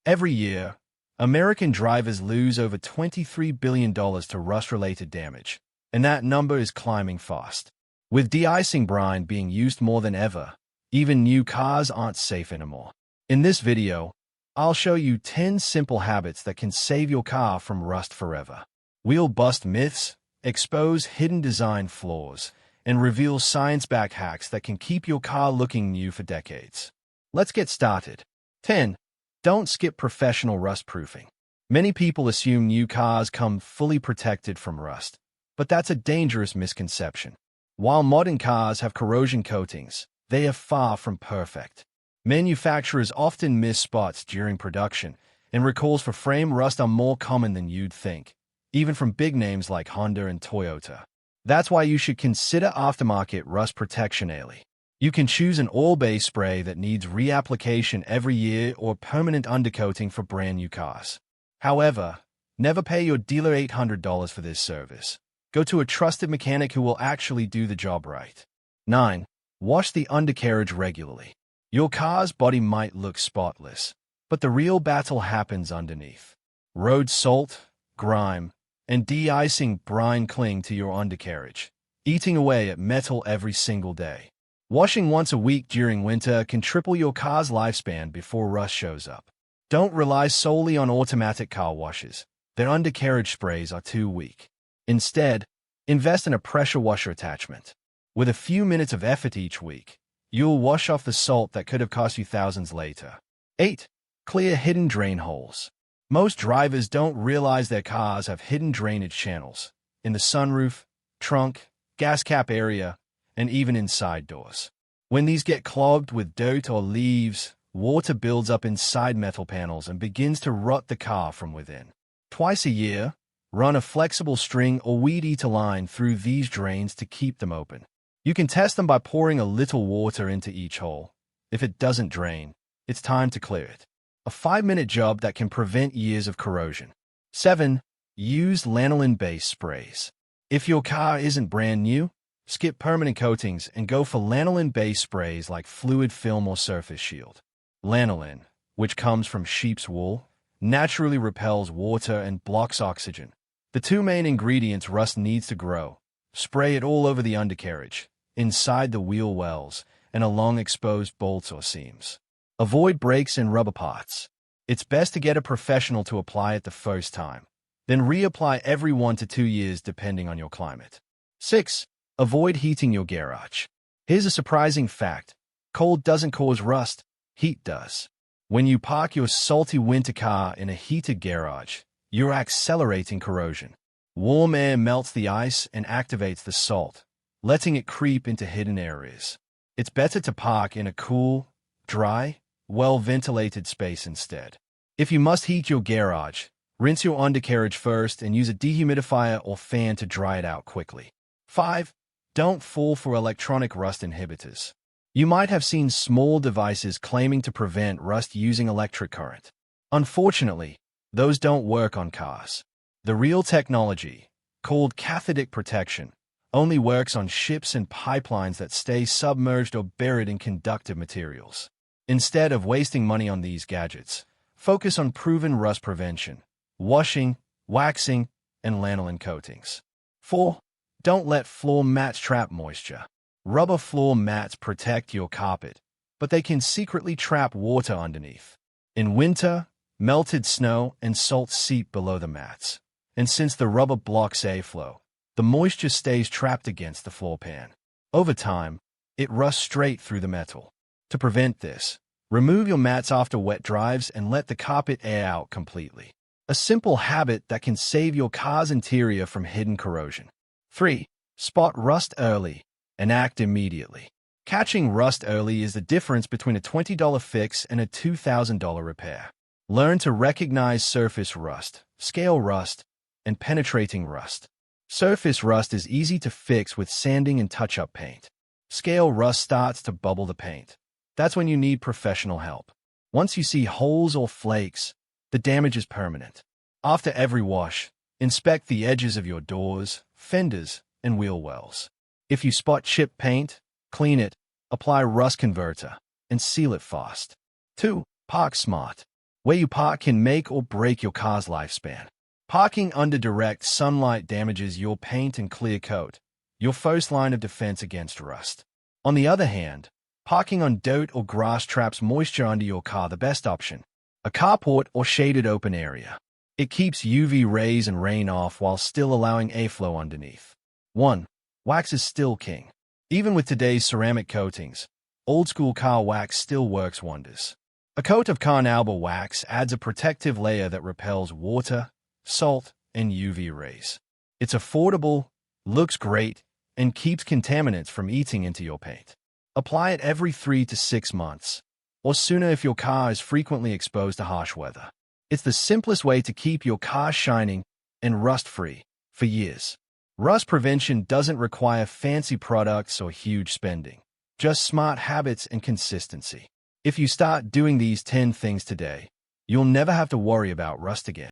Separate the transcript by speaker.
Speaker 1: Every year, American drivers lose over $23 billion to rust-related damage, and that number is climbing fast. With de-icing brine being used more than ever, even new cars aren't safe anymore. In this video, I'll show you 10 simple habits that can save your car from rust forever. We'll bust myths, expose hidden design flaws, and reveal science-backed hacks that can keep your car looking new for decades. Let's get started. 10. Don't skip professional rust-proofing. Many people assume new cars come fully protected from rust, but that's a dangerous misconception. While modern cars have corrosion coatings, they are far from perfect. Manufacturers often miss spots during production, and recalls for frame rust are more common than you'd think, even from big names like Honda and Toyota. That's why you should consider aftermarket rust protection early. You can choose an oil-based spray that needs reapplication every year or permanent undercoating for brand new cars. However, never pay your dealer $800 for this service. Go to a trusted mechanic who will actually do the job right. 9. Wash the undercarriage regularly. Your car's body might look spotless, but the real battle happens underneath. Road salt, grime, and de-icing brine cling to your undercarriage, eating away at metal every single day. Washing once a week during winter can triple your car's lifespan before rust shows up. Don't rely solely on automatic car washes. Their undercarriage sprays are too weak. Instead, invest in a pressure washer attachment. With a few minutes of effort each week, you'll wash off the salt that could have cost you thousands later. 8. Clear hidden drain holes. Most drivers don't realize their cars have hidden drainage channels in the sunroof, trunk, gas cap area, and even inside doors. When these get clogged with dirt or leaves, water builds up inside metal panels and begins to rot the car from within. Twice a year, run a flexible string or weed eater line through these drains to keep them open. You can test them by pouring a little water into each hole. If it doesn't drain, it's time to clear it. A 5-minute job that can prevent years of corrosion. 7. Use Lanolin-based sprays. If your car isn't brand new, skip permanent coatings and go for Lanolin-based sprays like Fluid Film or Surface Shield. Lanolin, which comes from sheep's wool, naturally repels water and blocks oxygen. The two main ingredients rust needs to grow. Spray it all over the undercarriage, inside the wheel wells, and along exposed bolts or seams. Avoid breaks in rubber parts. It's best to get a professional to apply it the first time, then reapply every 1 to 2 years depending on your climate. 6. Avoid heating your garage. Here's a surprising fact. Cold doesn't cause rust, heat does. When you park your salty winter car in a heated garage, you're accelerating corrosion. Warm air melts the ice and activates the salt, letting it creep into hidden areas. It's better to park in a cool, dry, well-ventilated space instead. If you must heat your garage, rinse your undercarriage first and use a dehumidifier or fan to dry it out quickly. 5. Don't fall for electronic rust inhibitors. You might have seen small devices claiming to prevent rust using electric current. Unfortunately, those don't work on cars. The real technology, called cathodic protection, only works on ships and pipelines that stay submerged or buried in conductive materials. Instead of wasting money on these gadgets, focus on proven rust prevention, washing, waxing, and lanolin coatings. 4. Don't let floor mats trap moisture. Rubber floor mats protect your carpet, but they can secretly trap water underneath. In winter, melted snow and salt seep below the mats, and since the rubber blocks airflow, the moisture stays trapped against the floor pan. Over time, it rusts straight through the metal. To prevent this, remove your mats after wet drives and let the carpet air out completely. A simple habit that can save your car's interior from hidden corrosion. 3. Spot rust early and act immediately. Catching rust early is the difference between a $20 fix and a $2,000 repair. Learn to recognize surface rust, scale rust, and penetrating rust. Surface rust is easy to fix with sanding and touch-up paint. Scale rust starts to bubble the paint. That's when you need professional help. Once you see holes or flakes, the damage is permanent. After every wash, inspect the edges of your doors, fenders, and wheel wells. If you spot chipped paint, clean it, apply rust converter, and seal it fast. 2. Park smart. Where you park can make or break your car's lifespan. Parking under direct sunlight damages your paint and clear coat, your first line of defense against rust. On the other hand, parking on dirt or grass traps moisture under your car. The best option: a carport or shaded open area. It keeps UV rays and rain off while still allowing airflow underneath. 1. Wax is still king. Even with today's ceramic coatings, old-school car wax still works wonders. A coat of carnauba wax adds a protective layer that repels water, salt, and UV rays. It's affordable, looks great, and keeps contaminants from eating into your paint. Apply it every 3 to 6 months, or sooner if your car is frequently exposed to harsh weather. It's the simplest way to keep your car shining and rust-free for years. Rust prevention doesn't require fancy products or huge spending, just smart habits and consistency. If you start doing these 10 things today, you'll never have to worry about rust again.